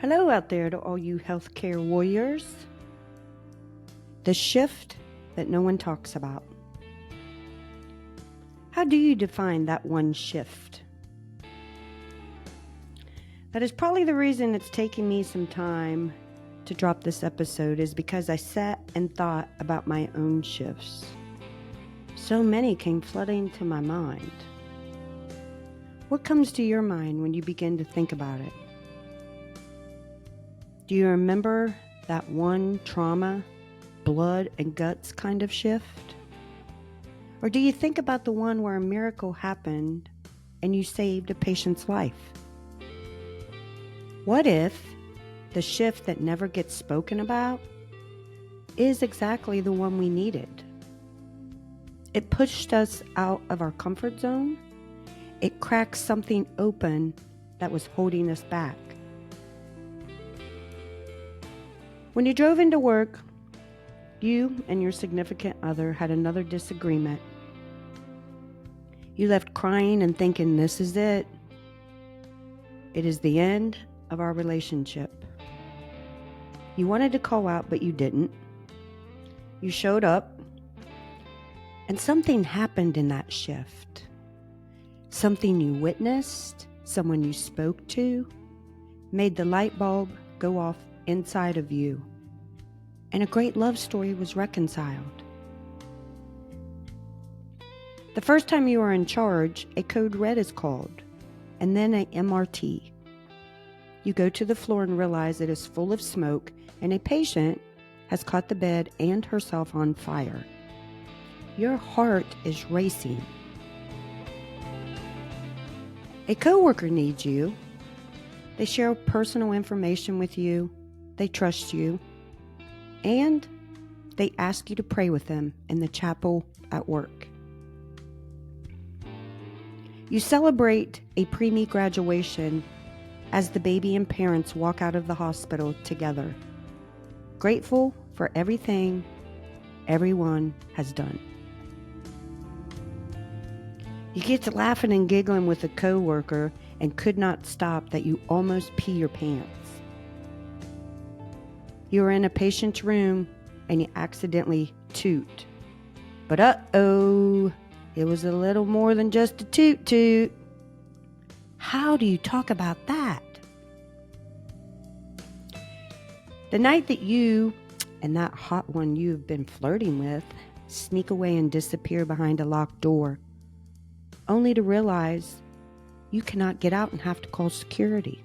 Hello out there to all you healthcare warriors. The shift that no one talks about. How do you define that one shift? That is probably the reason it's taking me some time to drop this episode, is because I sat and thought about my own shifts. So many came flooding to my mind. What comes to your mind when you begin to think about it? Do you remember that one trauma, blood and guts kind of shift? Or do you think about the one where a miracle happened and you saved a patient's life? What if the shift that never gets spoken about is exactly the one we needed? It pushed us out of our comfort zone. It cracked something open that was holding us back. When you drove into work, you and your significant other had another disagreement. You left crying and thinking, this is it. It is the end of our relationship. You wanted to call out, but you didn't. You showed up, and something happened in that shift. Something you witnessed, someone you spoke to, made the light bulb go off inside of you, and a great love story was reconciled. The first time you are in charge, a code red is called, and then a MRT. You go to the floor and realize it is full of smoke, and a patient has caught the bed and herself on fire. Your heart is racing. A coworker needs you. They share personal information with you. They trust you, and they ask you to pray with them in the chapel at work. You celebrate a preemie graduation as the baby and parents walk out of the hospital together, grateful for everything everyone has done. You get to laughing and giggling with a coworker and could not stop that you almost pee your pants. You are in a patient's room and you accidentally toot. But uh-oh, it was a little more than just a toot-toot. How do you talk about that? The night that you and that hot one you've been flirting with sneak away and disappear behind a locked door, only to realize you cannot get out and have to call security.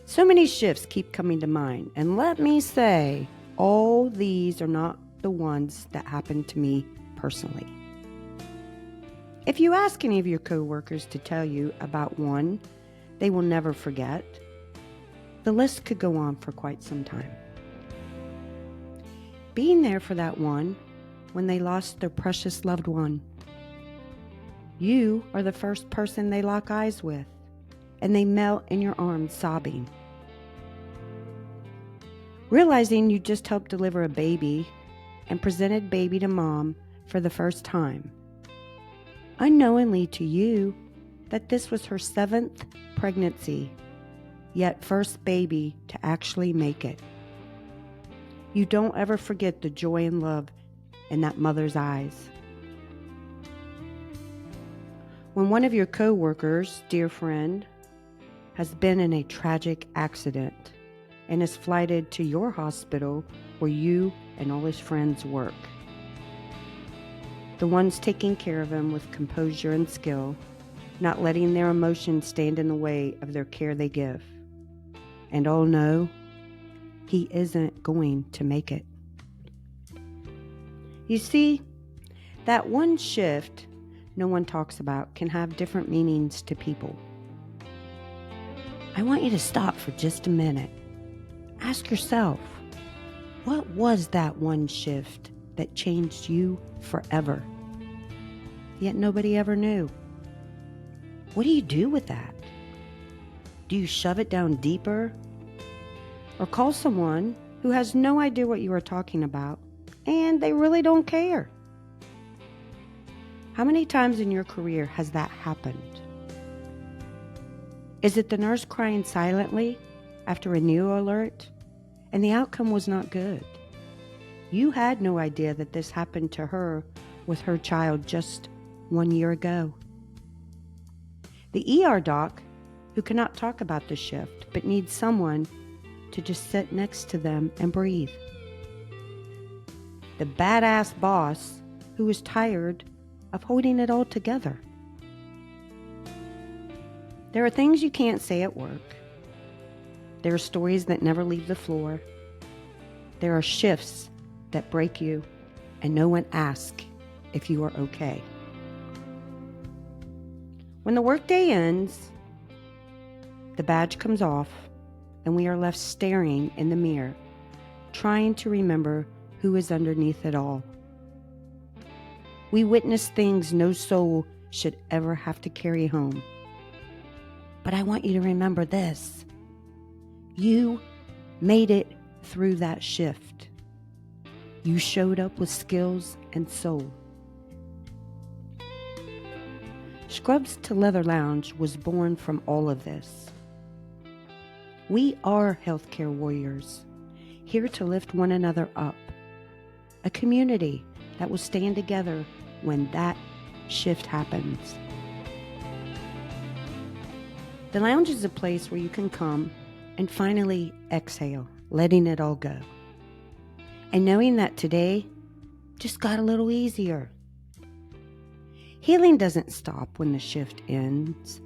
So many shifts keep coming to mind, and let me say, all these are not the ones that happened to me personally. If you ask any of your coworkers to tell you about one they will never forget, the list could go on for quite some time. Being there for that one when they lost their precious loved one. You are the first person they lock eyes with, and they melt in your arms sobbing. Realizing you just helped deliver a baby and presented baby to mom for the first time. Unknowingly to you that this was her 7th pregnancy, yet first baby to actually make it. You don't ever forget the joy and love in that mother's eyes. When one of your coworkers, dear friend, has been in a tragic accident and is flighted to your hospital where you and all his friends work. The ones taking care of him with composure and skill, not letting their emotions stand in the way of their care they give. And oh no, he isn't going to make it. You see, that one shift no one talks about can have different meanings to people. I want you to stop for just a minute. Ask yourself, what was that one shift that changed you forever? Yet nobody ever knew. What do you do with that? Do you shove it down deeper? Or call someone who has no idea what you are talking about and they really don't care? How many times in your career has that happened? Is it the nurse crying silently after a new alert? And the outcome was not good. You had no idea that this happened to her with her child just 1 year ago. The ER doc, who cannot talk about the shift but needs someone to just sit next to them and breathe. The badass boss, who is tired of holding it all together. There are things you can't say at work. There are stories that never leave the floor. There are shifts that break you, and no one asks if you are okay. When the workday ends, the badge comes off, and we are left staring in the mirror, trying to remember who is underneath it all. We witness things no soul should ever have to carry home. But I want you to remember this. You made it through that shift. You showed up with skills and soul. Scrubs to Leather Lounge was born from all of this. We are healthcare warriors, here to lift one another up. A community that will stand together when that shift happens. The lounge is a place where you can come and finally exhale, letting it all go. And knowing that today just got a little easier. Healing doesn't stop when the shift ends.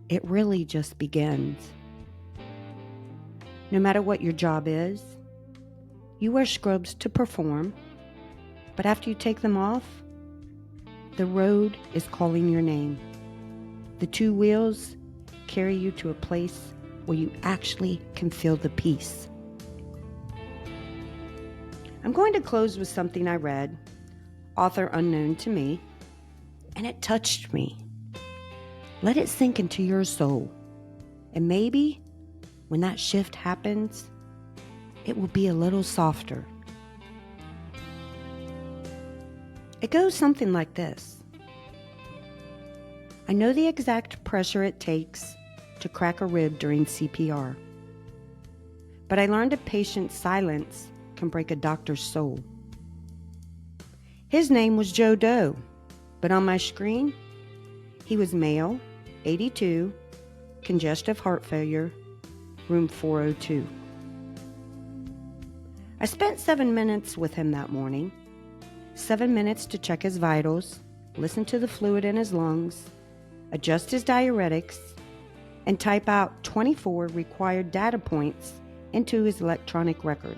It really just begins. No matter what your job is, you wear scrubs to perform, but after you take them off, the road is calling your name. The two wheels carry you to a place where you actually can feel the peace. I'm going to close with something I read, author unknown to me, and it touched me. Let it sink into your soul, and maybe when that shift happens, it will be a little softer. It goes something like this. I know the exact pressure it takes to crack a rib during CPR, but I learned a patient's silence can break a doctor's soul. His name was Joe Doe, but on my screen, he was male, 82, congestive heart failure, room 402. I spent 7 minutes with him that morning, 7 minutes to check his vitals, listen to the fluid in his lungs, adjust his diuretics, and type out 24 required data points into his electronic record.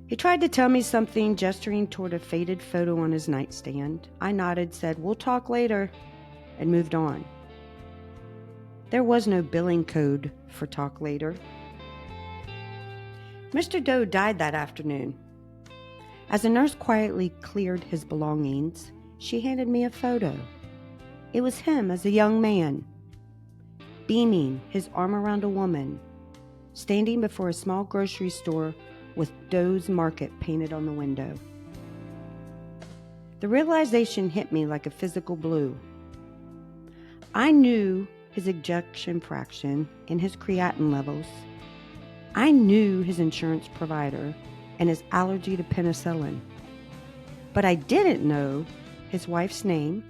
He tried to tell me something, gesturing toward a faded photo on his nightstand. I nodded, said, "We'll talk later," and moved on. There was no billing code for talk later. Mr. Doe died that afternoon. As a nurse quietly cleared his belongings, she handed me a photo. It was him as a young man, beaming, his arm around a woman, standing before a small grocery store with Doe's Market painted on the window. The realization hit me like a physical blow. I knew his ejection fraction and his creatinine levels. I knew his insurance provider and his allergy to penicillin. But I didn't know his wife's name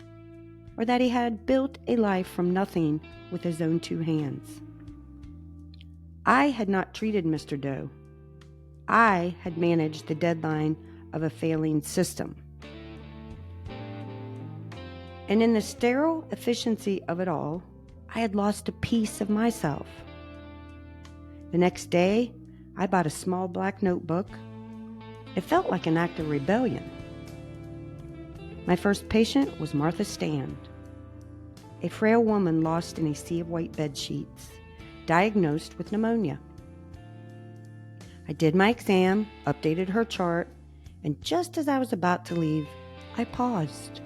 or that he had built a life from nothing with his own two hands. I had not treated Mr. Doe. I had managed the deadline of a failing system. And in the sterile efficiency of it all, I had lost a piece of myself. The next day, I bought a small black notebook. It felt like an act of rebellion. My first patient was Martha Stand, a frail woman lost in a sea of white bed sheets, diagnosed with pneumonia. I did my exam, updated her chart, and just as I was about to leave, I paused.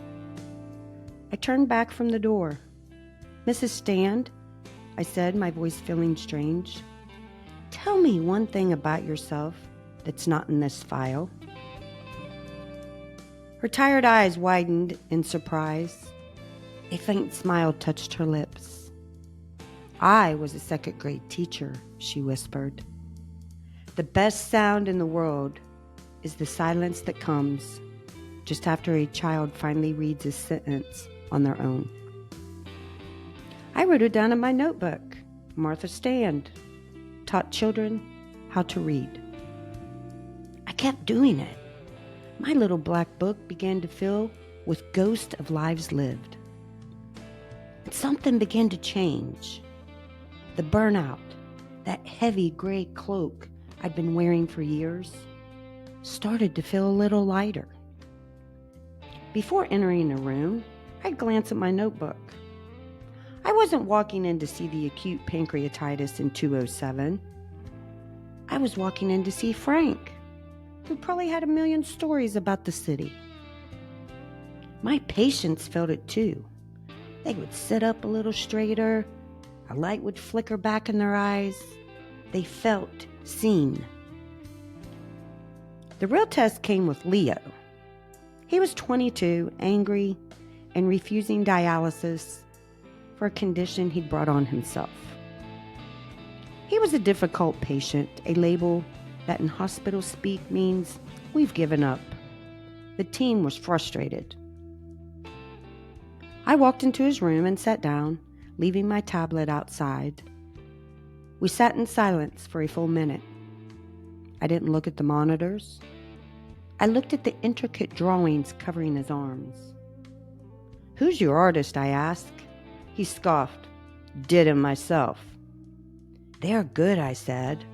I turned back from the door. "Mrs. Stand," I said, my voice feeling strange, "tell me one thing about yourself that's not in this file." Her tired eyes widened in surprise. A faint smile touched her lips. I was a second grade teacher, she whispered. The best sound in the world is the silence that comes just after a child finally reads a sentence on their own. I wrote it down in my notebook. Martha Stand taught children how to read. I kept doing it. My little black book began to fill with ghosts of lives lived. And something began to change. The burnout, that heavy gray cloak I'd been wearing for years, started to feel a little lighter. Before entering a room, I'd glance at my notebook. I wasn't walking in to see the acute pancreatitis in 207. I was walking in to see Frank, who probably had a million stories about the city. My patients felt it too. They would sit up a little straighter. A light would flicker back in their eyes. They felt seen. The real test came with Leo. He was 22, angry, and refusing dialysis for a condition he'd brought on himself. He was a difficult patient, a label that in hospital speak means we've given up. The team was frustrated. I walked into his room and sat down, leaving my tablet outside. We sat in silence for a full minute. I didn't look at the monitors. I looked at the intricate drawings covering his arms. "Who's your artist?" I asked. He scoffed. "Did him myself." "They're good," I said.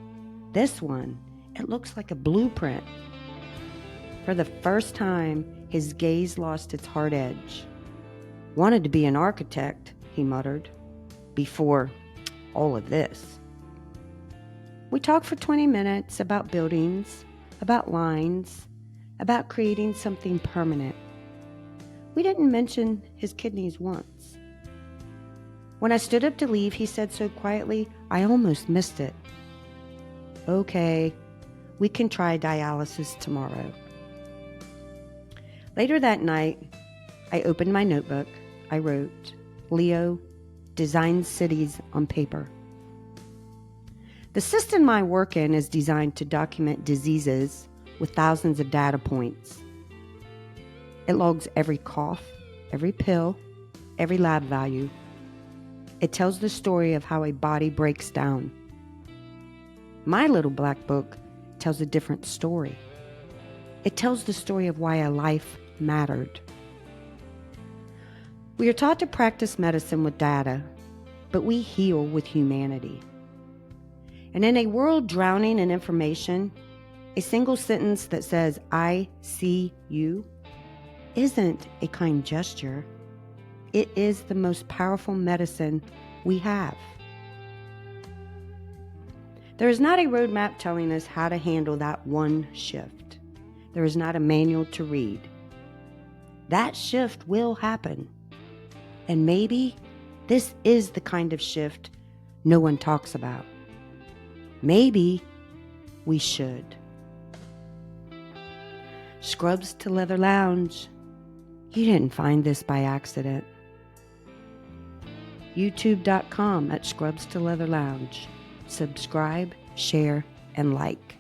"This one, it looks like a blueprint." For the first time, his gaze lost its hard edge. "Wanted to be an architect," he muttered, "before all of this." We talked for 20 minutes about buildings, about lines, about creating something permanent. We didn't mention his kidneys once. When I stood up to leave, he said so quietly, I almost missed it. "Okay, we can try dialysis tomorrow." Later that night, I opened my notebook. I wrote, "Leo designs cities on paper." The system I work in is designed to document diseases with thousands of data points. It logs every cough, every pill, every lab value. It tells the story of how a body breaks down. My little black book tells a different story. It tells the story of why a life mattered. We are taught to practice medicine with data, but we heal with humanity. And in a world drowning in information, a single sentence that says, "I see you," isn't a kind gesture. It is the most powerful medicine we have. There is not a roadmap telling us how to handle that one shift. There is not a manual to read. That shift will happen. And maybe this is the kind of shift no one talks about. Maybe we should. Scrubs to Leather Lounge. You didn't find this by accident. YouTube.com at Scrubs to Leather Lounge. Subscribe, share, and like.